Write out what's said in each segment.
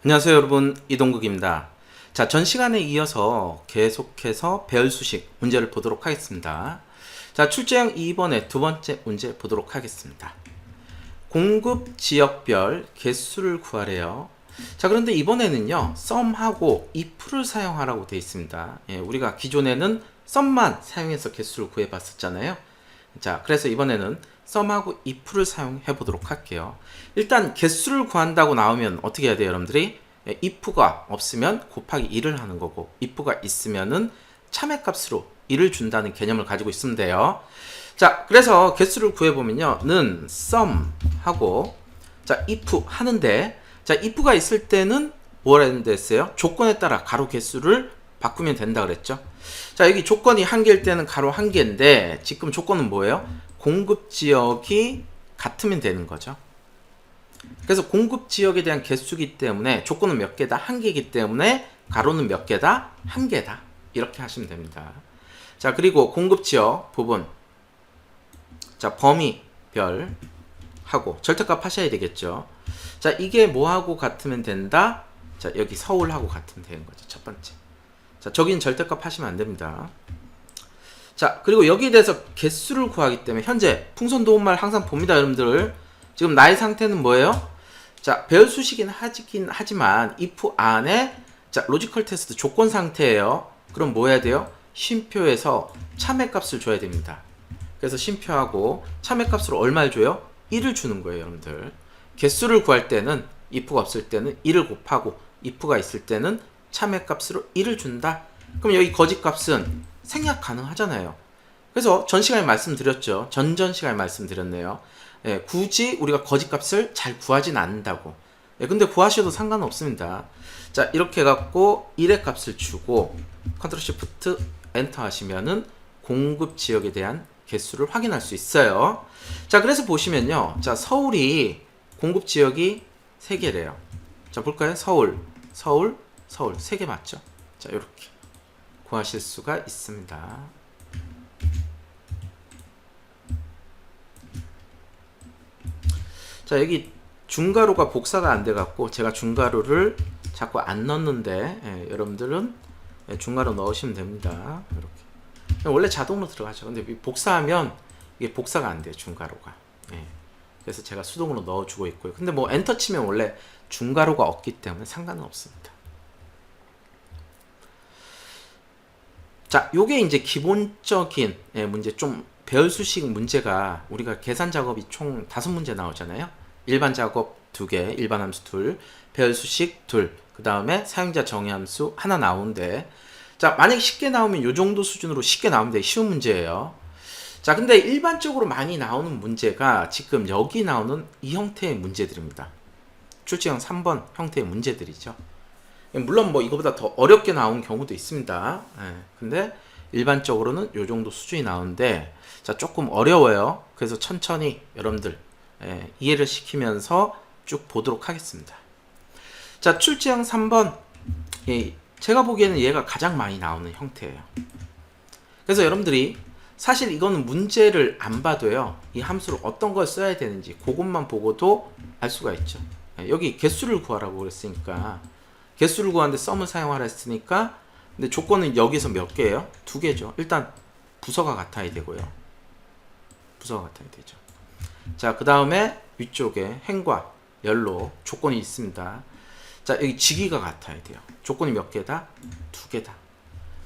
안녕하세요 여러분, 이동국입니다. 자, 전 시간에 이어서 계속해서 배열 수식 문제를 보도록 하겠습니다. 자, 출제형 2번의 두 번째 문제 보도록 하겠습니다. 공급 지역별 개수를 구하래요. 자, 그런데 이번에는요 썸하고 if를 사용하라고 되어 있습니다. 우리가 기존에는 썸만 사용해서 개수를 구해 봤었잖아요. 자, 그래서 이번에는 썸하고 if를 사용해 보도록 할게요. 일단 개수를 구한다고 나오면 어떻게 해야 돼요 여러분들이? if가 없으면 곱하기 1을 하는 거고, if가 있으면은 참외값으로 1을 준다는 개념을 가지고 있으면 돼요. 자, 그래서 개수를 구해보면요 는 sum 하고, 자, if 하는데, 자, if가 있을 때는 뭐라 했는데 했어요? 조건에 따라 가로 개수를 바꾸면 된다 그랬죠. 자, 여기 조건이 한 개일 때는 가로 한 개인데, 지금 조건은 뭐예요? 공급 지역이 같으면 되는 거죠. 그래서 공급 지역에 대한 개수이기 때문에 조건은 몇 개다? 한 개이기 때문에 가로는 몇 개다? 한 개다. 이렇게 하시면 됩니다. 자, 그리고 공급 지역 부분, 자, 범위별 하고 절대값 하셔야 되겠죠. 자, 이게 뭐하고 같으면 된다? 자, 여기 서울하고 같으면 되는 거죠. 첫 번째. 자, 저기는 절대값 하시면 안 됩니다. 자, 그리고 여기에 대해서 개수를 구하기 때문에 현재 풍선 도움말 항상 봅니다 여러분들. 지금 나의 상태는 뭐예요? 자, 배열 수식이긴 하지만 if 안에, 자, 로지컬 테스트 조건 상태예요. 그럼 뭐 해야 돼요? 쉼표에서 참외값을 줘야 됩니다. 그래서 쉼표하고 참외값으로 얼마를 줘요? 1을 주는 거예요 여러분들. 개수를 구할 때는 if가 없을 때는 1을 곱하고, if가 있을 때는 참외값으로 1을 준다. 그럼 여기 거짓값은 생략 가능하잖아요. 그래서 전 시간에 말씀드렸죠. 전전 시간에 말씀드렸네요. 굳이 우리가 거짓값을 잘 구하진 않는다고. 근데 구하셔도 상관없습니다. 자, 이렇게 해갖고 1의 값을 주고 컨트롤 시프트 엔터 하시면은 공급 지역에 대한 개수를 확인할 수 있어요. 자, 그래서 보시면요. 자, 서울이 공급 지역이 3개래요. 자, 볼까요? 서울, 서울, 서울 3개 맞죠? 자, 이렇게 구하실 수가 있습니다. 자, 여기 중괄호가 복사가 안 돼갖고 제가 중괄호를 자꾸 안 넣는데, 여러분들은 중괄호 넣으시면 됩니다. 이렇게 원래 자동으로 들어가죠. 근데 복사하면 이게 복사가 안 돼요 중괄호가. 그래서 제가 수동으로 넣어주고 있고요. 근데 뭐 엔터 치면 원래 중괄호가 없기 때문에 상관은 없습니다. 자, 요게 이제 기본적인 문제, 좀 배열 수식 문제가 우리가 계산 작업이 총 5문제 나오잖아요. 일반 작업 2개, 일반 함수 2, 배열 수식 2, 그 다음에 사용자 정의 함수 하나 나오는데, 자, 만약에 쉽게 나오면 요 정도 수준으로 쉽게 나오면 되게 쉬운 문제예요. 자, 근데 일반적으로 많이 나오는 문제가 지금 여기 나오는 이 형태의 문제들입니다. 출제형 3번 형태의 문제들이죠. 물론 뭐 이거보다 더 어렵게 나온 경우도 있습니다. 근데 일반적으로는 요 정도 수준이 나오는데, 자, 조금 어려워요. 그래서 천천히 여러분들 이해를 시키면서 쭉 보도록 하겠습니다. 자, 출제형 3번, 제가 보기에는 얘가 가장 많이 나오는 형태예요. 그래서 여러분들이 사실 이거는 문제를 안 봐도요, 이 함수를 어떤 걸 써야 되는지 그것만 보고도 알 수가 있죠. 여기 개수를 구하라고 그랬으니까, 개수를 구하는데 썸을 사용하라 했으니까, 근데 조건은 여기서 몇 개예요? 2개죠. 일단 부서가 같아야 되고요. 부서가 같아야 되죠. 자, 그 다음에 위쪽에 행과 열로 조건이 있습니다. 자, 여기 직위가 같아야 돼요. 조건이 몇 개다? 2개다.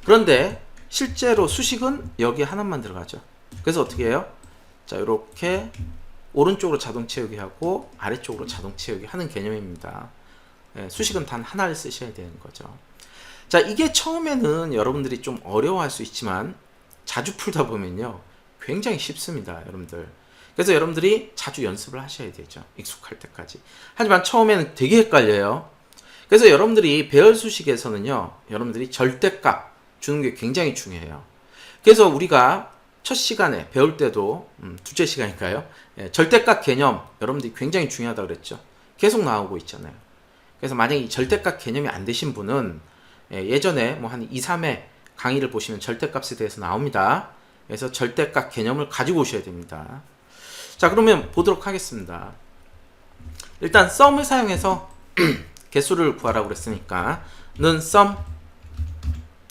그런데 실제로 수식은 여기 하나만 들어가죠. 그래서 어떻게 해요? 자, 이렇게 오른쪽으로 자동 채우기 하고 아래쪽으로 자동 채우기 하는 개념입니다. 수식은 단 하나를 쓰셔야 되는 거죠. 자, 이게 처음에는 여러분들이 좀 어려워할 수 있지만 자주 풀다 보면요 굉장히 쉽습니다 여러분들. 그래서 여러분들이 자주 연습을 하셔야 되죠, 익숙할 때까지. 하지만 처음에는 되게 het갈려요. 그래서 여러분들이 배열 수식에서는요 여러분들이 절대값 주는 게 굉장히 중요해요. 그래서 우리가 첫 시간에 배울 때도, 둘째 시간일까요? 절대값 개념 여러분들이 굉장히 중요하다고 그랬죠. 계속 나오고 있잖아요. 그래서 만약에 이 절대값 개념이 안 되신 분은 예전에 뭐 한 2, 3회 강의를 보시면 절대값에 대해서 나옵니다. 그래서 절대값 개념을 가지고 오셔야 됩니다. 자, 그러면 보도록 하겠습니다. 일단 썸을 사용해서 개수를 구하라고 그랬으니까 는 sum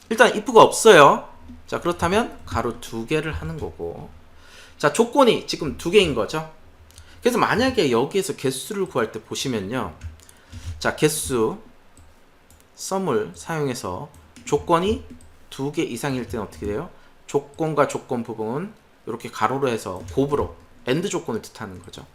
일단 if가 없어요. 자, 그렇다면 가로 2개를 하는 거고, 자, 조건이 지금 2개인 거죠. 그래서 만약에 여기에서 개수를 구할 때 보시면요, 자, 개수 sum을 사용해서 조건이 2개 이상일 때는 어떻게 돼요? 조건과 조건 부분 이렇게 가로로 해서 곱으로 AND 조건을 뜻하는 거죠.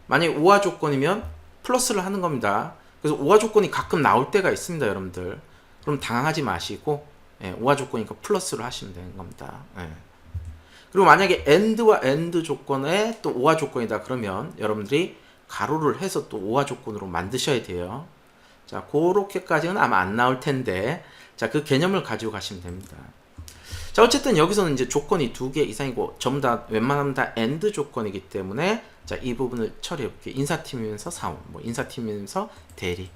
만약에 우화 조건이면 플러스를 하는 겁니다. 그래서 우화 조건이 가끔 나올 때가 있습니다, 여러분들. 그럼 당황하지 마시고, 예, 우화 조건이니까 플러스로 하시면 되는 겁니다. 예. 그리고 만약에 AND와 AND 조건에 또 우화 조건이다 그러면 여러분들이 가로를 해서 또 우화 조건으로 만드셔야 돼요. 자, 그렇게까지는 아마 안 나올 텐데, 자, 그 개념을 가지고 가시면 됩니다. 자, 어쨌든 여기서는 이제 조건이 2개 이상이고 전부 다 웬만하면 다 AND 조건이기 때문에, 자, 이 부분을 처리해 볼게요. 인사팀이면서 사원, 뭐 인사팀이면서 대리.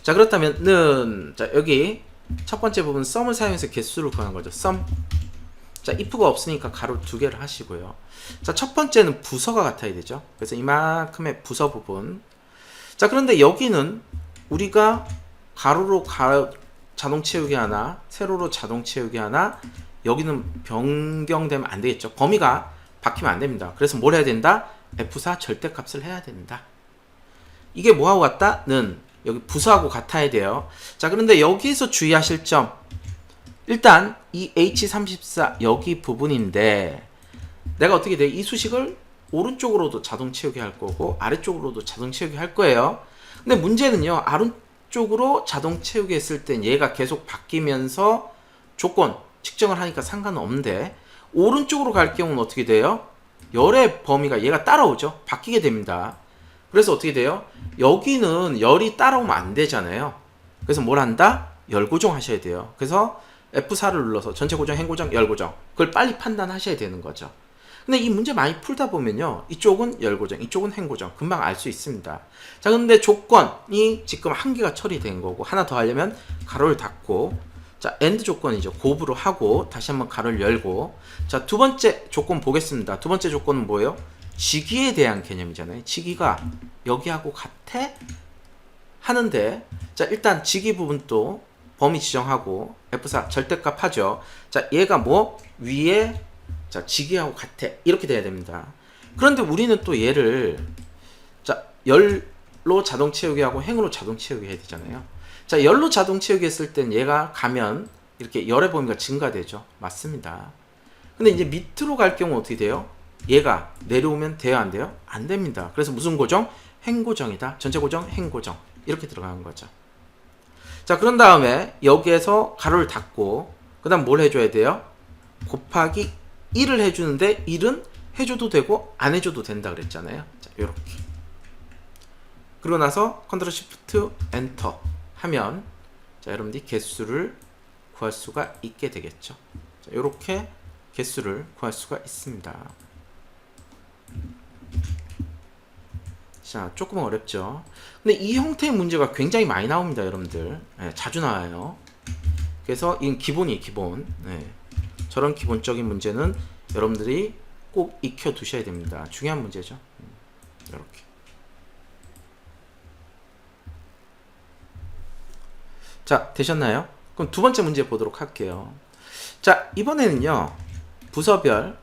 자, 그렇다면은, 자, 여기 첫 번째 부분 sum을 사용해서 개수를 구하는 거죠. sum. 자, if가 없으니까 가로 2개를 하시고요. 자, 첫 번째는 부서가 같아야 되죠. 그래서 이만큼의 부서 부분. 자, 그런데 여기는 우리가 가로로 자동 채우기 하나, 세로로 자동 채우기 하나, 여기는 변경되면 안 되겠죠. 범위가 바뀌면 안 됩니다. 그래서 뭘 해야 된다? F4 절대값을 해야 된다. 이게 뭐하고 같다?는 여기 부서하고 같아야 돼요. 자, 그런데 여기서 주의하실 점, 일단 이 H34 여기 부분인데 내가 어떻게 돼? 이 수식을 오른쪽으로도 자동 채우기 할 거고 아래쪽으로도 자동 채우기 할 거예요. 근데 문제는요, 아래쪽으로 자동 채우기 했을 땐 얘가 계속 바뀌면서 조건 측정을 하니까 상관은 없는데, 오른쪽으로 갈 경우는 어떻게 돼요? 열의 범위가 얘가 따라오죠. 바뀌게 됩니다. 그래서 어떻게 돼요? 여기는 열이 따라오면 안 되잖아요. 그래서 뭘 한다? 열 고정하셔야 돼요. 그래서 F4를 눌러서 전체 고정, 행 고정, 열 고정, 그걸 빨리 판단하셔야 되는 거죠. 근데 이 문제 많이 풀다 보면요, 이쪽은 열 고정, 이쪽은 행 고정, 금방 알 수 있습니다. 자, 근데 조건이 지금 한 개가 처리된 거고, 하나 더 하려면 가로를 닫고, 자, AND 조건이죠. 곱으로 하고 다시 한번 가로를 열고, 자, 두 번째 조건 보겠습니다. 두 번째 조건은 뭐예요? 지기에 대한 개념이잖아요. 지기가 여기하고 같아 하는데, 자, 일단 지기 부분도 범위 지정하고 F4 절대값 하죠. 자, 얘가 뭐 위에, 자, 지기하고 같아 이렇게 돼야 됩니다. 그런데 우리는 또 얘를, 자, 열로 자동 채우기 하고 행으로 자동 채우기 해야 되잖아요. 자, 열로 자동 채우기 했을 땐 얘가 가면 이렇게 열의 범위가 증가되죠. 맞습니다. 근데 이제 밑으로 갈 경우 어떻게 돼요? 얘가 내려오면 돼요, 안 돼요? 안 됩니다. 그래서 무슨 고정? 행 고정이다. 전체 고정, 행 고정. 이렇게 들어가는 거죠. 자, 그런 다음에 여기에서 가로를 닫고, 그 다음 뭘 해줘야 돼요? 곱하기 1을 해주는데 1은 해줘도 되고 안 해줘도 된다 그랬잖아요. 자, 요렇게. 그러고 나서 컨트롤 시프트 엔터 하면, 자, 여러분들이 개수를 구할 수가 있게 되겠죠. 자, 요렇게 개수를 구할 수가 있습니다. 자, 조금 어렵죠. 근데 이 형태의 문제가 굉장히 많이 나옵니다, 여러분들. 네, 자주 나와요. 그래서 이건 기본이 기본. 네. 저런 기본적인 문제는 여러분들이 꼭 익혀 두셔야 됩니다. 중요한 문제죠. 이렇게. 자, 되셨나요? 그럼 두 번째 문제 보도록 할게요. 자, 이번에는요, 부서별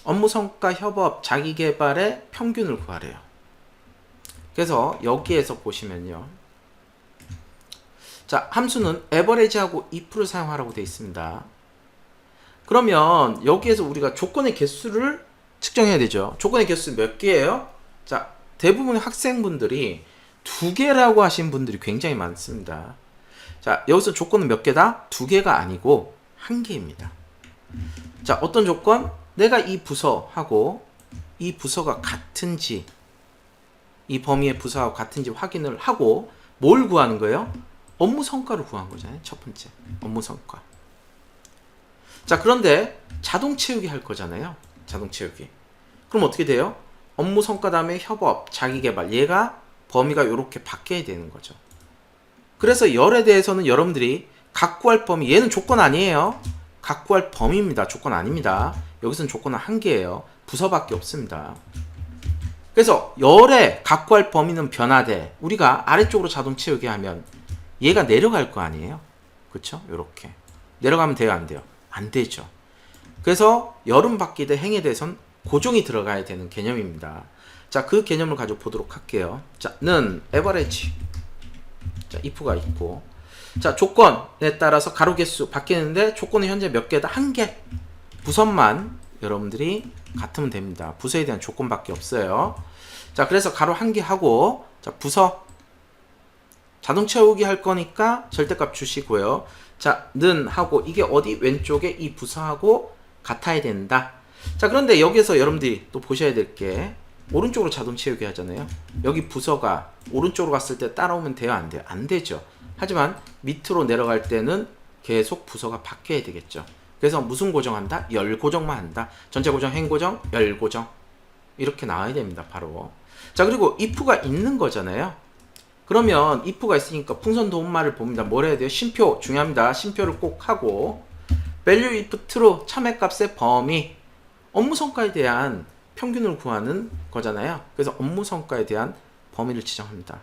업무 성과 협업 자기개발의 평균을 구하래요. 그래서 여기에서 보시면요, 자, 함수는 average하고 if를 사용하라고 되어 있습니다. 그러면 여기에서 우리가 조건의 개수를 측정해야 되죠. 조건의 개수 몇 개예요? 자, 대부분의 학생분들이 2개라고 하신 분들이 굉장히 많습니다. 자, 여기서 조건은 몇 개다? 2개가 아니고 1개입니다. 자, 어떤 조건? 내가 이 부서하고 이 부서가 같은지, 이 범위의 부서하고 같은지 확인을 하고 뭘 구하는 거예요? 업무 성과를 구한 거잖아요. 첫 번째, 업무 성과. 자, 그런데 자동 채우기 할 거잖아요. 자동 채우기. 그럼 어떻게 돼요? 업무 성과 다음에 협업, 자기개발, 얘가 범위가 이렇게 바뀌어야 되는 거죠. 그래서 열에 대해서는 여러분들이 각 구할 범위, 얘는 조건 아니에요. 각 구할 범위입니다. 조건 아닙니다. 여기서는 조건은 1개예요. 부서밖에 없습니다. 그래서 열의 각구할 범위는 변화돼. 우리가 아래쪽으로 자동 채우게 하면 얘가 내려갈 거 아니에요. 그쵸? 요렇게 내려가면 돼요, 안 돼요? 안 되죠. 그래서 열은 바뀌되 행에 대해서는 고정이 들어가야 되는 개념입니다. 자, 그 개념을 가지고 보도록 할게요. 자, 는 average. 자, if가 있고, 자, 조건에 따라서 가로 개수 바뀌는데 조건은 현재 몇 개다? 한 개. 부선만 여러분들이 같으면 됩니다. 부서에 대한 조건밖에 없어요. 자, 그래서 가로 한 개 하고, 자, 부서 자동 채우기 할 거니까 절대값 주시고요. 자, 는 하고, 이게 어디? 왼쪽에 이 부서하고 같아야 된다. 자, 그런데 여기서 여러분들이 또 보셔야 될 게, 오른쪽으로 자동 채우기 하잖아요. 여기 부서가 오른쪽으로 갔을 때 따라오면 돼요, 안 돼요? 안 되죠. 하지만 밑으로 내려갈 때는 계속 부서가 바뀌어야 되겠죠. 그래서 무슨 고정한다? 열 고정만 한다. 전체 고정, 행 고정, 열 고정. 이렇게 나와야 됩니다, 바로. 자, 그리고 if가 있는 거잖아요. 그러면 if가 있으니까 풍선 도움말을 봅니다. 뭘 해야 돼요? 쉼표 중요합니다. 쉼표를 꼭 하고, value if true 참외값의 범위, 업무 성과에 대한 평균을 구하는 거잖아요. 그래서 업무 성과에 대한 범위를 지정합니다.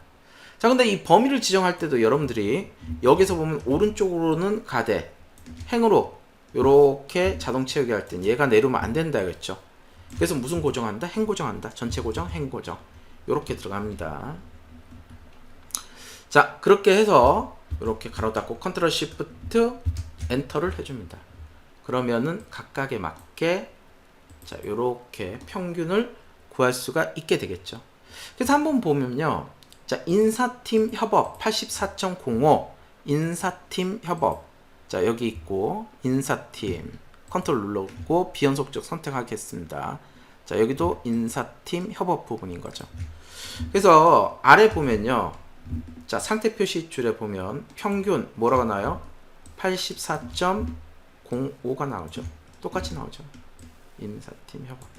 자, 근데 이 범위를 지정할 때도 여러분들이 여기서 보면 오른쪽으로는 가되 행으로 요렇게 자동 채우기 할 땐 얘가 내려오면 안 된다 그랬죠. 그래서 무슨 고정한다? 행 고정한다. 전체 고정, 행 고정. 요렇게 들어갑니다. 자, 그렇게 해서 이렇게 가로 닫고 컨트롤 시프트 엔터를 해줍니다. 그러면은 각각에 맞게 자, 요렇게 평균을 구할 수가 있게 되겠죠. 그래서 한번 보면요. 자, 인사팀 협업 84.05 인사팀 협업. 자, 여기 있고 인사팀 컨트롤 눌렀고 비연속적 선택하겠습니다. 자, 여기도 인사팀 협업 부분인 거죠. 그래서 아래 보면요. 자, 상태 표시 줄에 보면 평균 뭐라고 나와요? 84.05가 나오죠. 똑같이 나오죠. 인사팀 협업.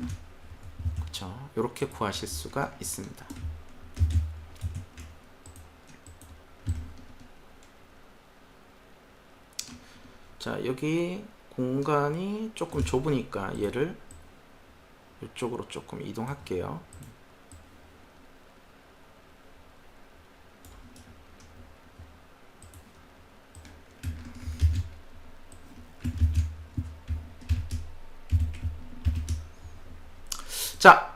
그렇죠. 이렇게 구하실 수가 있습니다. 자, 여기 공간이 조금 좁으니까 얘를 이쪽으로 조금 이동할게요. 자,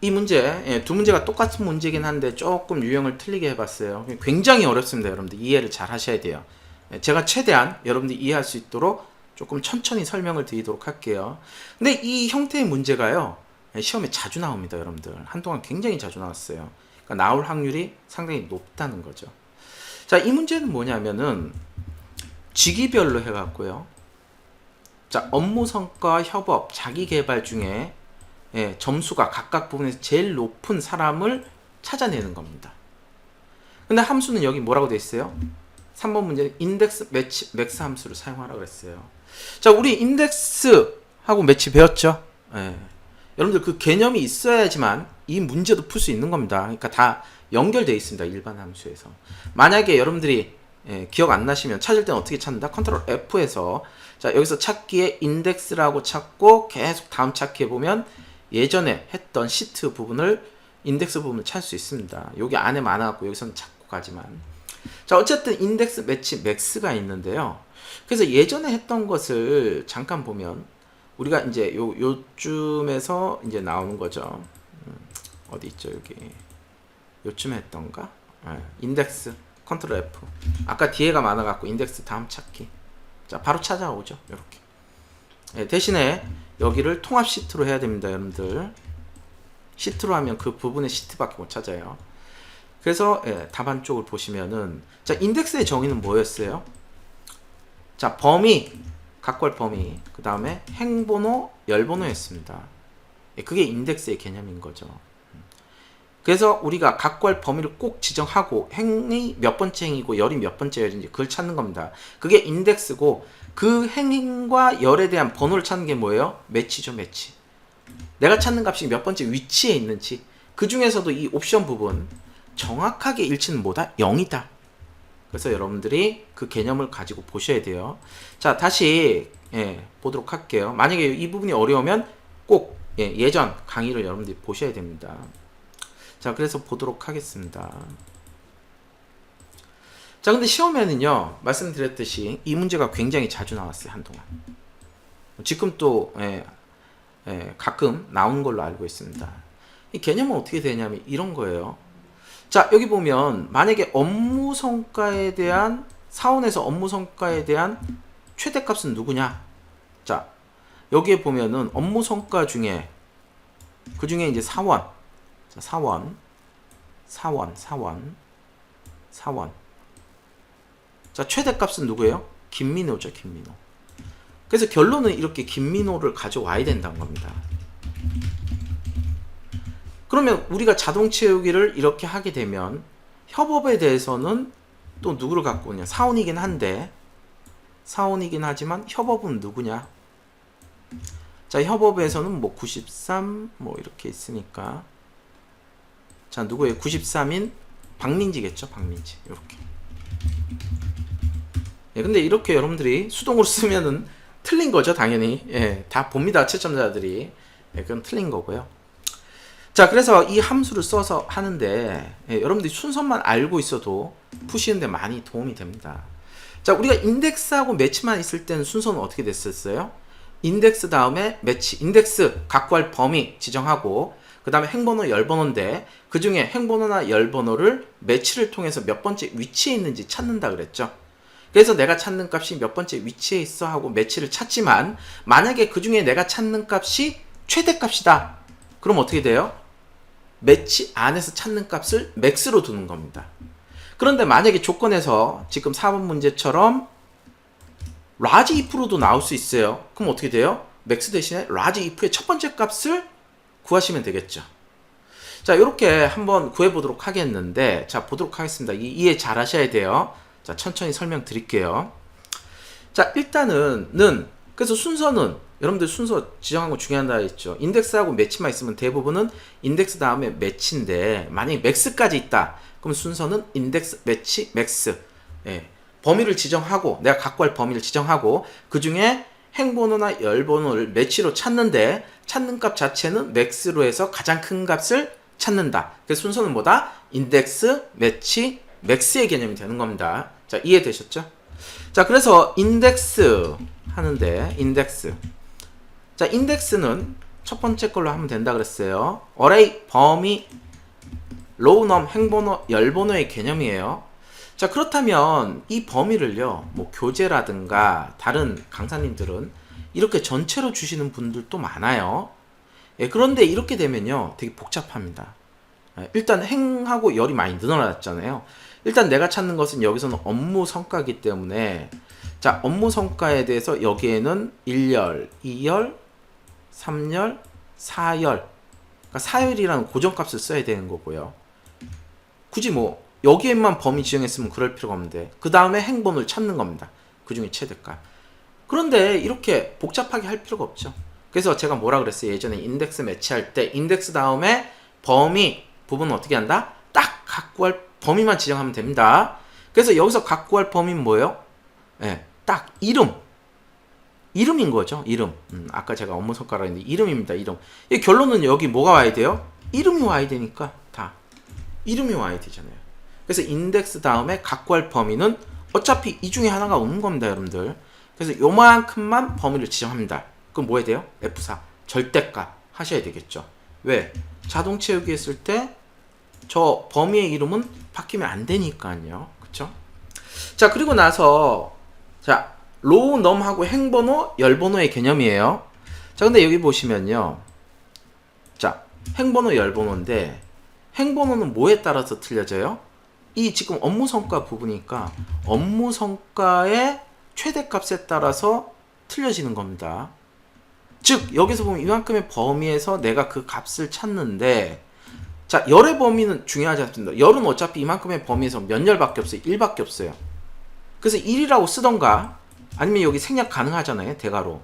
이 문제, 두 문제가 똑같은 문제긴 한데 조금 유형을 틀리게 해봤어요. 굉장히 어렵습니다. 여러분들 이해를 잘 하셔야 돼요. 제가 최대한 여러분들이 이해할 수 있도록 조금 천천히 설명을 드리도록 할게요. 근데 이 형태의 문제가요, 시험에 자주 나옵니다. 여러분들 한동안 굉장히 자주 나왔어요. 그러니까 나올 확률이 상당히 높다는 거죠. 자, 이 문제는 뭐냐면은 직위별로 해갖고요. 자, 업무 성과, 협업, 자기 개발 중에 점수가 각각 부분에서 제일 높은 사람을 찾아내는 겁니다. 근데 함수는 여기 뭐라고 되어 있어요? 3번 문제는 인덱스 매치 맥스 함수를 사용하라고 그랬어요. 자, 우리 인덱스하고 매치 배웠죠? 여러분들 그 개념이 있어야지만 이 문제도 풀 수 있는 겁니다. 그러니까 다 연결되어 있습니다. 일반 함수에서. 만약에 여러분들이 기억 안 나시면 찾을 때는 어떻게 찾는다? 컨트롤 F에서 자, 여기서 찾기에 인덱스라고 찾고 계속 다음 찾기 해보면 예전에 했던 시트 부분을 인덱스 부분을 찾을 수 있습니다. 여기 안에 많아갖고 여기서는 찾고 가지만 자, 어쨌든 인덱스 매치 맥스가 있는데요. 그래서 예전에 했던 것을 잠깐 보면 우리가 이제 요쯤에서 이제 나오는 거죠. 어디 있죠? 여기 요쯤에 했던가? 인덱스 컨트롤 F. 아까 뒤에가 많아갖고 인덱스 다음 찾기. 자, 바로 찾아오죠. 이렇게. 대신에 여기를 통합 시트로 해야 됩니다. 여러분들 시트로 하면 그 부분의 시트밖에 못 찾아요. 그래서 답안 쪽을 보시면은 자, 인덱스의 정의는 뭐였어요? 자, 범위 각괄 범위 그 다음에 행번호 열번호였습니다. 그게 인덱스의 개념인 거죠. 그래서 우리가 각괄 범위를 꼭 지정하고 행이 몇 번째 행이고 열이 몇 번째 열인지 그걸 찾는 겁니다. 그게 인덱스고 그 행과 열에 대한 번호를 찾는 게 뭐예요? 매치죠, 매치. 내가 찾는 값이 몇 번째 위치에 있는지. 그 중에서도 이 옵션 부분 정확하게 일치는 뭐다? 0이다. 그래서 여러분들이 그 개념을 가지고 보셔야 돼요. 자, 다시 보도록 할게요. 만약에 이 부분이 어려우면 꼭 예전 강의를 여러분들이 보셔야 됩니다. 자, 그래서 보도록 하겠습니다. 자, 근데 시험에는요, 말씀드렸듯이 이 문제가 굉장히 자주 나왔어요, 한동안. 지금 또 가끔 나오는 걸로 알고 있습니다. 이 개념은 어떻게 되냐면 이런 거예요. 자, 여기 보면 만약에 업무 성과에 대한 사원에서 업무 성과에 대한 최대값은 누구냐? 자, 여기에 보면은 업무 성과 중에 그 중에 이제 사원. 자, 사원. 자, 최대값은 누구예요? 김민호죠, 김민호. 그래서 결론은 이렇게 김민호를 가져와야 된다는 겁니다. 그러면 우리가 자동 채우기를 이렇게 하게 되면 협업에 대해서는 또 누구를 갖고 오냐? 사원이긴 한데, 사원이긴 하지만 협업은 누구냐? 자, 협업에서는 뭐 93 뭐 이렇게 있으니까, 자, 누구예요? 93인 박민지겠죠, 박민지. 이렇게. 예, 근데 이렇게 여러분들이 수동으로 쓰면은 틀린 거죠, 당연히. 예, 다 봅니다, 채점자들이. 예, 그건 틀린 거고요. 자, 그래서 이 함수를 써서 하는데, 예, 여러분들이 순서만 알고 있어도 푸시는데 많이 도움이 됩니다. 자, 우리가 인덱스하고 매치만 있을 때는 순서는 어떻게 됐었어요? 인덱스 다음에 매치, 인덱스 갖고 할 범위 지정하고, 그 다음에 행번호, 열번호인데 그 중에 행번호나 열번호를 매치를 통해서 몇 번째 위치에 있는지 찾는다 그랬죠. 그래서 내가 찾는 값이 몇 번째 위치에 있어 하고 매치를 찾지만, 만약에 그 중에 내가 찾는 값이 최대값이다. 그럼 어떻게 돼요? 매치 안에서 찾는 값을 맥스로 두는 겁니다. 그런데 만약에 조건에서 지금 4번 문제처럼 large if로도 나올 수 있어요. 그럼 어떻게 돼요? 맥스 대신에 large if의 첫 번째 값을 구하시면 되겠죠. 자, 이렇게 한번 구해보도록 하겠는데, 자, 보도록 하겠습니다. 이해 잘 하셔야 돼요. 자, 천천히 설명드릴게요. 자, 일단은 그래서 순서는 여러분들 순서 지정한 거 중요하다 했죠. 인덱스하고 매치만 있으면 대부분은 인덱스 다음에 매치인데, 만약에 맥스까지 있다. 그럼 순서는 인덱스, 매치, 맥스. 예. 범위를 지정하고, 내가 갖고 할 범위를 지정하고, 그 중에 행번호나 열번호를 매치로 찾는데, 찾는 값 자체는 맥스로 해서 가장 큰 값을 찾는다. 그래서 순서는 뭐다? 인덱스, 매치, 맥스의 개념이 되는 겁니다. 자, 이해되셨죠? 자, 그래서 인덱스 하는데, 인덱스. 자, 인덱스는 첫 번째 걸로 하면 된다 그랬어요. 어레이, 범위, 로우 넘, 행번호, 열번호의 개념이에요. 자, 그렇다면 이 범위를요, 뭐 교재라든가 다른 강사님들은 이렇게 전체로 주시는 분들도 많아요. 예, 그런데 이렇게 되면요, 되게 복잡합니다. 예, 일단 행하고 열이 많이 늘어났잖아요. 일단 내가 찾는 것은 여기서는 업무 성과이기 때문에, 자, 업무 성과에 대해서 여기에는 1열, 2열, 3열, 4열, 그러니까 4열이라는 고정값을 써야 되는 거고요. 굳이 뭐 여기에만 범위 지정했으면 그럴 필요가 없는데, 그 다음에 행번호를 찾는 겁니다. 그 중에 최대값. 그런데 이렇게 복잡하게 할 필요가 없죠. 그래서 제가 뭐라 그랬어요? 예전에 인덱스 매치할 때 인덱스 다음에 범위 부분은 어떻게 한다? 딱 갖고 할 범위만 지정하면 됩니다. 그래서 여기서 갖고 할 범위는 뭐예요? 예, 딱 이름인 거죠. 이름. 아까 제가 업무 성과라 했는데 이름입니다. 이름. 이 결론은 여기 뭐가 와야 돼요? 이름이 와야 되니까 다 이름이 와야 되잖아요. 그래서 인덱스 다음에 갖고 할 범위는 어차피 이 중에 하나가 오는 겁니다, 여러분들. 그래서 요만큼만 범위를 지정합니다. 그럼 뭐 해야 돼요? F4 절대값 하셔야 되겠죠. 왜? 자동 채우기 했을 때 저 범위의 이름은 바뀌면 안 되니까요. 그쵸? 자, 그리고 나서 자, 로우 넘하고 행번호, 열번호의 개념이에요. 자, 근데 여기 보시면요. 자, 행번호, 열번호인데 행번호는 뭐에 따라서 틀려져요? 이 지금 업무 성과 부분이니까 업무 성과의 최대값에 따라서 틀려지는 겁니다. 즉 여기서 보면 이만큼의 범위에서 내가 그 값을 찾는데, 자, 열의 범위는 중요하지 않습니다. 열은 어차피 이만큼의 범위에서 몇 열밖에 없어요. 1밖에 없어요. 그래서 1이라고 쓰던가 아니면 여기 생략 가능하잖아요. 대괄호.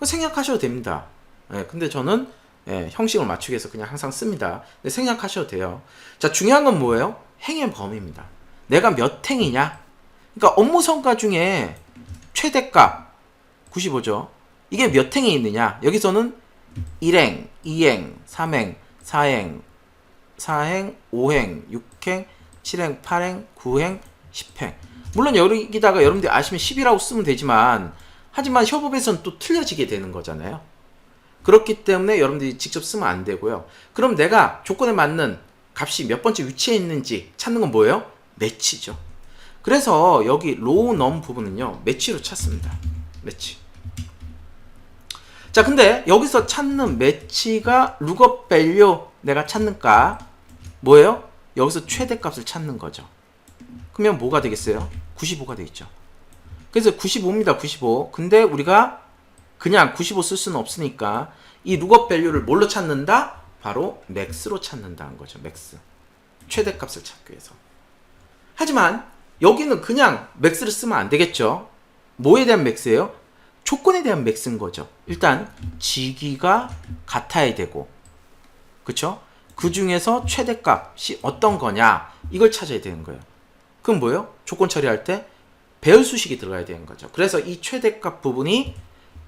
생략하셔도 됩니다. 예, 근데 저는 형식을 맞추기 위해서 그냥 항상 씁니다. 근데 생략하셔도 돼요. 자, 중요한 건 뭐예요? 행의 범위입니다. 내가 몇 행이냐? 그러니까 업무 성과 중에 최대값 95죠. 이게 몇 행이 있느냐? 여기서는 1행, 2행, 3행, 4행, 4행, 5행, 6행, 7행, 8행, 9행, 10행. 물론 여기다가 여러분들이 아시면 10이라고 쓰면 되지만, 하지만 협업에서는 또 틀려지게 되는 거잖아요. 그렇기 때문에 여러분들이 직접 쓰면 안 되고요. 그럼 내가 조건에 맞는 값이 몇 번째 위치에 있는지 찾는 건 뭐예요? 매치죠. 그래서 여기 로우 넘 부분은요, 매치로 찾습니다. 매치. 자, 근데 여기서 찾는 매치가 룩업 밸류 내가 찾는 값 뭐예요? 여기서 최대값을 찾는 거죠. 그러면 뭐가 되겠어요? 95가 되겠죠. 그래서 95입니다. 95. 근데 우리가 그냥 95 쓸 수는 없으니까 이 룩업 밸류를 뭘로 찾는다? 바로 맥스로 찾는다는 거죠. 맥스. 최대값을 찾기 위해서. 하지만 여기는 그냥 맥스를 쓰면 안 되겠죠. 뭐에 대한 맥스예요? 조건에 대한 맥스인 거죠. 일단 지기가 같아야 되고, 그쵸? 그 중에서 최대값이 어떤 거냐, 이걸 찾아야 되는 거예요. 그럼 뭐예요? 조건 처리할 때 배열 수식이 들어가야 되는 거죠. 그래서 이 최대값 부분이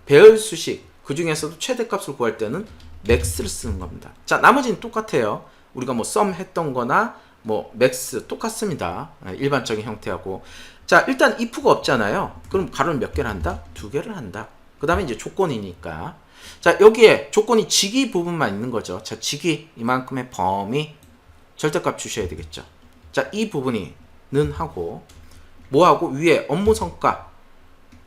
배열 수식, 그 중에서도 최대값을 구할 때는 맥스를 쓰는 겁니다. 자, 나머지는 똑같아요. 우리가 뭐 썸 했던 거나 뭐 맥스 똑같습니다. 일반적인 형태하고. 자, 일단 if가 없잖아요. 그럼 가로를 몇 개를 한다? 2개를 한다. 그 다음에 이제 조건이니까. 자, 여기에 조건이 지기 부분만 있는 거죠. 자, 지기 이만큼의 범위 절대값 주셔야 되겠죠. 자, 이 부분이 는 하고 뭐하고 위에 업무 성과.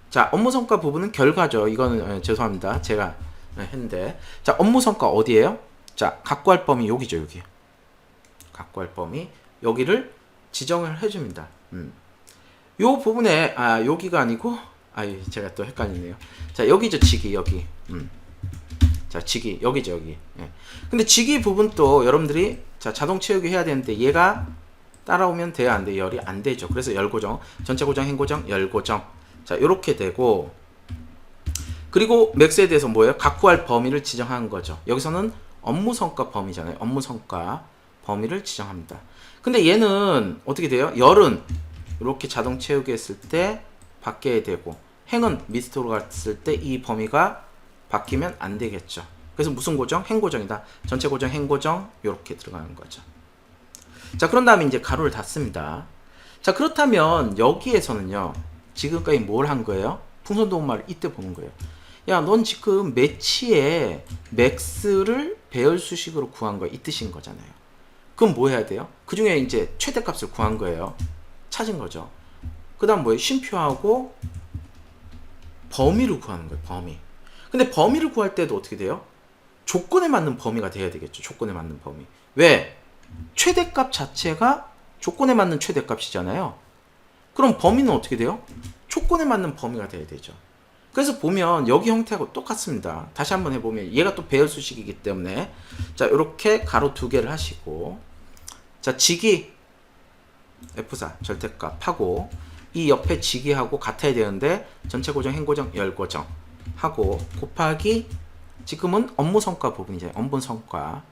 자, 업무 성과 부분은 결과죠. 이거는 죄송합니다. 제가 했는데. 자, 업무 성과 어디예요? 자, 각구할 범위 여기죠. 여기. 각구할 범위 여기를 지정을 해줍니다. 요 부분에 여기가 아니고 제가 또 헷갈리네요. 자, 여기죠. 지기 여기. 자, 지기 여기죠. 여기. 예. 근데 지기 부분 또 여러분들이 자, 자동 채우기 해야 되는데 얘가 따라오면 돼야 안 돼. 열이 안 되죠. 그래서 열 고정, 전체 고정, 행 고정, 열 고정. 자, 요렇게 되고, 그리고 맥스에 대해서 뭐예요? 각구할 범위를 지정한 거죠. 여기서는 업무 성과 범위잖아요. 업무 성과 범위를 지정합니다. 근데 얘는 어떻게 돼요? 열은 이렇게 자동 채우기 했을 때 바뀌어야 되고, 행은 미스트로 갔을 때 이 범위가 바뀌면 안 되겠죠. 그래서 무슨 고정? 행 고정이다. 전체 고정, 행 고정 이렇게 들어가는 거죠. 자, 그런 다음에 이제 가로를 닫습니다. 자, 그렇다면 여기에서는요, 지금까지 뭘 한 거예요? 풍선 도움말을 이때 보는 거예요. 야, 넌 지금 매치에 맥스를 배열 수식으로 구한 거야. 이 뜻인 거잖아요. 그럼 뭐 해야 돼요? 그 중에 이제 최대값을 구한 거예요. 찾은 거죠. 그 다음 뭐예요? 쉼표하고 범위를 구하는 거예요. 범위. 근데 범위를 구할 때도 어떻게 돼요? 조건에 맞는 범위가 돼야 되겠죠. 조건에 맞는 범위. 왜? 최대값 자체가 조건에 맞는 최대값이잖아요. 그럼 범위는 어떻게 돼요? 조건에 맞는 범위가 돼야 되죠. 그래서 보면 여기 형태하고 똑같습니다. 다시 한번 해보면 얘가 또 배열 수식이기 때문에 자, 이렇게 가로 2개를 하시고, 자, 지기 F4 절대값 하고 이 옆에 지기하고 같아야 되는데 전체 고정, 행 고정, 열 고정 하고 곱하기 지금은 업무 성과 부분이잖아요. 업무 성과.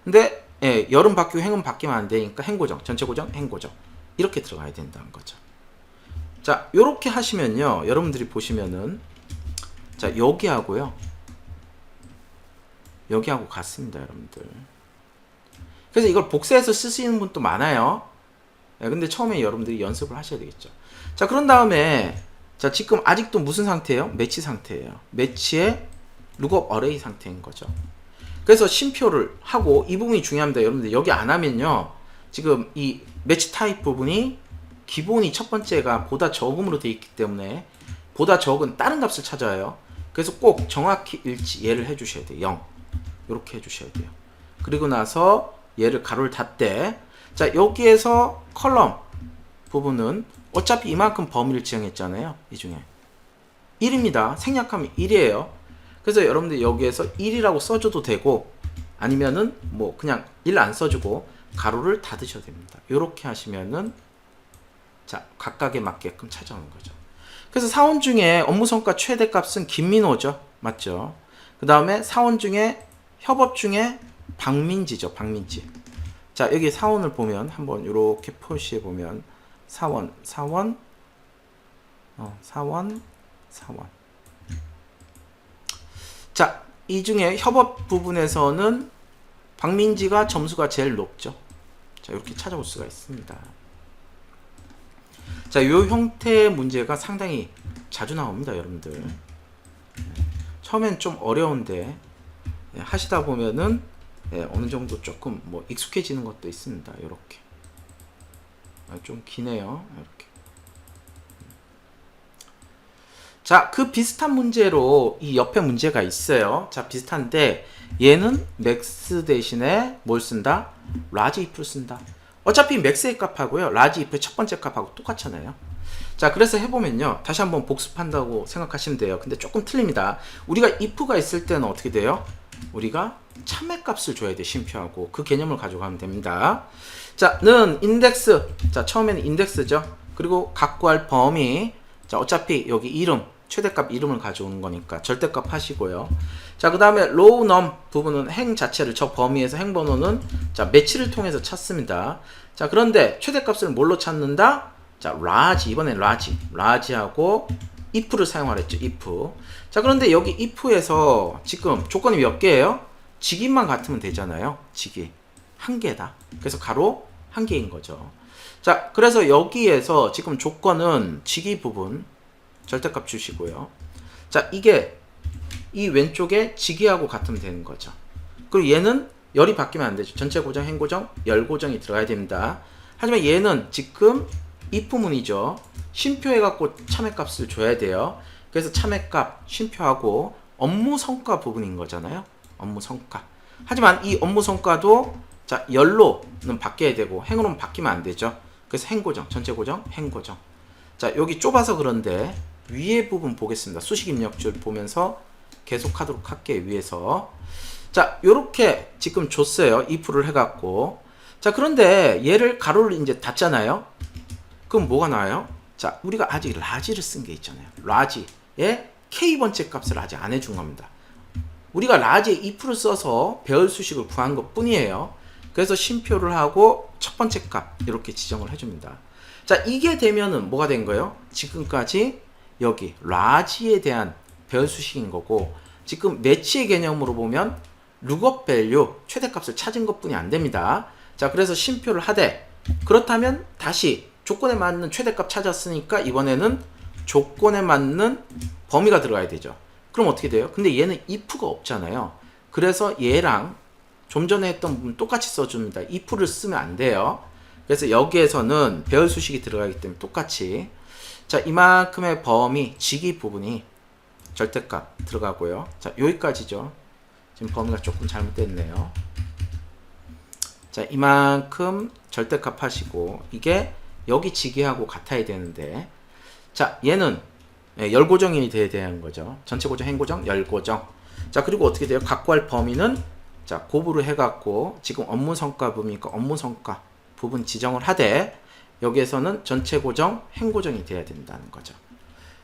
근데 열은 바뀌고 행은 바뀌면 안 되니까 행 고정, 전체 고정, 행 고정 이렇게 들어가야 된다는 거죠. 자, 요렇게 하시면요, 여러분들이 보시면은 자, 여기하고요, 여기하고 같습니다, 여러분들. 그래서 이걸 복사해서 쓰시는 분도 많아요. 근데 처음에 여러분들이 연습을 하셔야 되겠죠. 자, 그런 다음에 자, 지금 아직도 무슨 상태예요? 매치 상태예요. 매치의 룩업 어레이 상태인 거죠. 그래서 쉼표를 하고, 이 부분이 중요합니다. 여러분들 여기 안 하면요, 지금 이 매치 타입 부분이 기본이 첫 번째가 보다 적음으로 되어 있기 때문에 보다 적은 다른 값을 찾아요. 그래서 꼭 정확히 일치 얘를 해주셔야 돼요. 0 이렇게 해주셔야 돼요. 그리고 나서 얘를 가로를 닫되, 자, 여기에서 컬럼 부분은 어차피 이만큼 범위를 지정했잖아요. 이 중에 1입니다. 생략하면 1이에요. 그래서 여러분들 여기에서 1이라고 써줘도 되고, 아니면은 뭐 그냥 1 안 써주고 가로를 닫으셔도 됩니다. 이렇게 하시면은 자, 각각에 맞게끔 찾아오는 거죠. 그래서 사원 중에 업무 성과 최대값은 김민호죠. 맞죠? 그 다음에 사원 중에 협업 중에 박민지죠. 박민지. 자, 여기 사원을 보면 한번 이렇게 표시해 보면 사원. 자, 이 중에 협업 부분에서는 박민지가 점수가 제일 높죠. 자, 이렇게 찾아올 수가 있습니다. 자, 요 형태의 문제가 상당히 자주 나옵니다, 여러분들. 처음엔 좀 어려운데 하시다 보면은 어느 정도 조금 뭐 익숙해지는 것도 있습니다. 이렇게 좀 기네요. 이렇게. 자, 그 비슷한 문제로 이 옆에 문제가 있어요. 자, 비슷한데 얘는 맥스 대신에 뭘 쓴다? 라지 if를 쓴다. 어차피 맥스의 값하고요, 라지 if의 첫 번째 값하고 똑같잖아요. 자, 그래서 해보면요, 다시 한번 복습한다고 생각하시면 돼요. 근데 조금 틀립니다. 우리가 if가 있을 때는 어떻게 돼요? 우리가 참외값을 줘야 돼. 쉼표하고 그 개념을 가져가면 됩니다. 자, 는 인덱스. 자, 처음에는 인덱스죠. 그리고 갖고 할 범위. 자, 어차피 여기 이름, 최대값 이름을 가져오는 거니까 절대값 하시고요. 자, 그 다음에 로우 넘 부분은 행 자체를, 저 범위에서 행 번호는 자, 매치를 통해서 찾습니다. 자, 그런데 최대값을 뭘로 찾는다? 자, 라지. 이번엔 라지하고 if를 사용하랬죠. if. 자, 그런데 여기 if에서 지금 조건이 몇 개예요? 직인만 같으면 되잖아요. 직이 한 개다. 그래서 가로 한 개인 거죠. 자, 그래서 여기에서 지금 조건은 직이 부분 절대값 주시고요. 자, 이게 이 왼쪽에 직이하고 같으면 되는 거죠. 그리고 얘는 열이 바뀌면 안 되죠. 전체 고정, 행 고정, 열 고정이 들어가야 됩니다. 하지만 얘는 지금 if문이죠. 쉼표해갖고 참외값을 줘야 돼요. 그래서 참외값, 쉼표하고 업무 성과 부분인 거잖아요. 업무 성과. 하지만 이 업무 성과도 자, 열로는 바뀌어야 되고 행으로는 바뀌면 안 되죠. 그래서 행 고정, 전체 고정, 행 고정. 자, 여기 좁아서 그런데 위에 부분 보겠습니다. 수식 입력줄 보면서 계속 하도록 할게요. 위에서. 자, 요렇게 지금 줬어요. if를 해갖고. 자, 그런데 얘를 가로를 이제 닫잖아요. 그럼 뭐가 나와요? 자, 우리가 아직 라지를 쓴 게 있잖아요. 라지에 k번째 값을 아직 안 해준 겁니다. 우리가 라지에 if를 써서 배열 수식을 구한 것 뿐이에요. 그래서 쉼표를 하고 첫 번째 값 이렇게 지정을 해줍니다. 자, 이게 되면은 뭐가 된 거예요? 지금까지 여기 라지에 대한 배열 수식인 거고, 지금 매치의 개념으로 보면 룩업 밸류 최대값을 찾은 것 뿐이 안 됩니다. 자, 그래서 쉼표를 하되, 그렇다면 다시 조건에 맞는 최대값 찾았으니까 이번에는 조건에 맞는 범위가 들어가야 되죠. 그럼 어떻게 돼요? 근데 얘는 if가 없잖아요. 그래서 얘랑 좀 전에 했던 부분 똑같이 써줍니다. if를 쓰면 안 돼요. 그래서 여기에서는 배열 수식이 들어가기 때문에 똑같이, 자, 이만큼의 범위, 직이 부분이 절대값 들어가고요. 자, 여기까지죠. 지금 범위가 조금 잘못됐네요. 자, 이만큼 절대값 하시고, 이게 여기 직이하고 같아야 되는데, 자, 얘는 열고정이 돼야 되는 거죠. 전체 고정, 행고정, 열고정. 자, 그리고 어떻게 돼요? 갖고 할 범위는 자, 곱으로 해갖고 지금 업무 성과 부분이니까 업무 성과 부분 지정을 하되, 여기에서는 전체 고정, 행 고정이 돼야 된다는 거죠.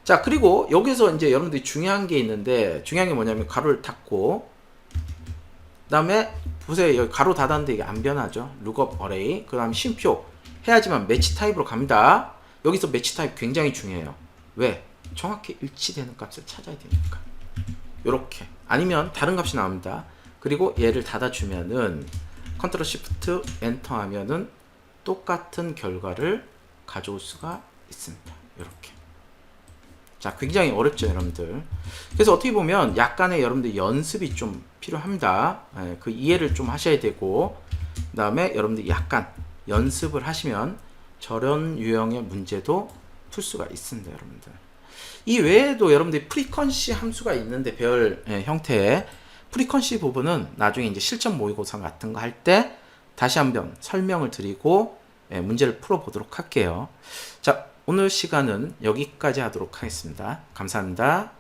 자, 그리고 여기서 이제 여러분들이 중요한 게 있는데, 중요한 게 뭐냐면 가로를 닫고, 그 다음에 보세요. 여기 가로 닫았는데 이게 안 변하죠. 룩업 어레이. 그 다음에 쉼표 해야지만 매치 타입으로 갑니다. 여기서 매치 타입 굉장히 중요해요. 왜? 정확히 일치되는 값을 찾아야 되니까. 요렇게. 아니면 다른 값이 나옵니다. 그리고 얘를 닫아주면은 컨트롤 시프트 엔터 하면은 똑같은 결과를 가져올 수가 있습니다. 이렇게. 자, 굉장히 어렵죠, 여러분들. 그래서 어떻게 보면 약간의 여러분들 연습이 좀 필요합니다. 그 이해를 좀 하셔야 되고, 그 다음에 여러분들 약간 연습을 하시면 저런 유형의 문제도 풀 수가 있습니다, 여러분들. 이 외에도 여러분들이 프리퀀시 함수가 있는데, 배열 형태의 프리퀀시 부분은 나중에 이제 실전 모의고사 같은 거 할 때 다시 한번 설명을 드리고 문제를 풀어보도록 할게요. 자, 오늘 시간은 여기까지 하도록 하겠습니다. 감사합니다.